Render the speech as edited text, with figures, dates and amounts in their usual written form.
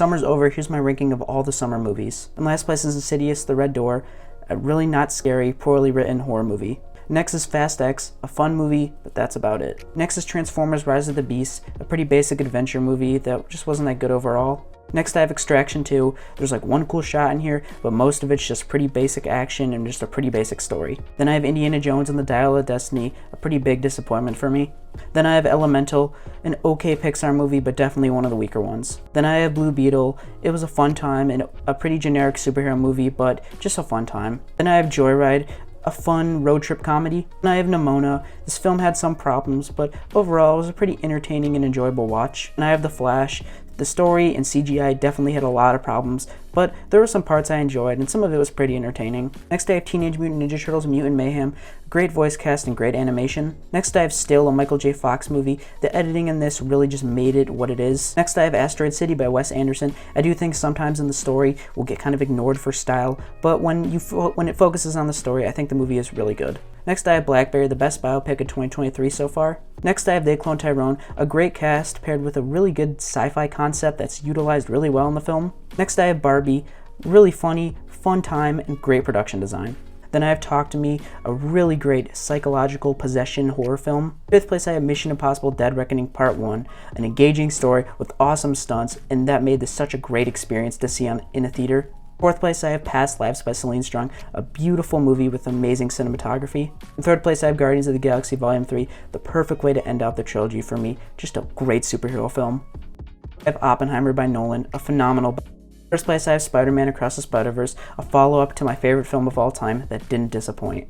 Summer's over, here's my ranking of all the summer movies. In last place is Insidious: The Red Door, a really not scary, poorly written horror movie. Next is Fast X, a fun movie, but that's about it. Next is Transformers: Rise of the Beasts, a pretty basic adventure movie that just wasn't that good overall. Next I have Extraction 2. There's like one cool shot in here, but most of it's just pretty basic action and just a pretty basic story. Then I have Indiana Jones and the Dial of Destiny, a pretty big disappointment for me. Then I have Elemental, an okay Pixar movie, but definitely one of the weaker ones. Then I have Blue Beetle. It was a fun time and a pretty generic superhero movie, but just a fun time. Then I have Joyride, a fun road trip comedy. And I have Nimona. This film had some problems, but overall it was a pretty entertaining and enjoyable watch. And I have The Flash. The story and CGI definitely had a lot of problems, but there were some parts I enjoyed and some of it was pretty entertaining. Next I have Teenage Mutant Ninja Turtles: Mutant Mayhem. Great voice cast and great animation. Next I have Still, a Michael J. Fox movie. The editing in this really just made it what it is. Next I have Asteroid City by Wes Anderson. I do think sometimes in the story will get kind of ignored for style, but when it focuses on the story, I think the movie is really good. Next I have Blackberry, the best biopic of 2023 so far. Next I have They Clone Tyrone, a great cast paired with a really good sci-fi concept that's utilized really well in the film. Next I have Barbie, really funny, fun time, and great production design. Then I have Talk to Me, a really great psychological possession horror film. Fifth place I have Mission Impossible: Dead Reckoning Part 1, an engaging story with awesome stunts, and that made this such a great experience to see in a theater. Fourth place I have Past Lives by Celine Strong, a beautiful movie with amazing cinematography. In third place I have Guardians of the Galaxy Volume 3, the perfect way to end out the trilogy for me, just a great superhero film. I have Oppenheimer by Nolan, a phenomenal. First place I have Spider-Man Across the Spider-Verse, a follow-up to my favorite film of all time that didn't disappoint.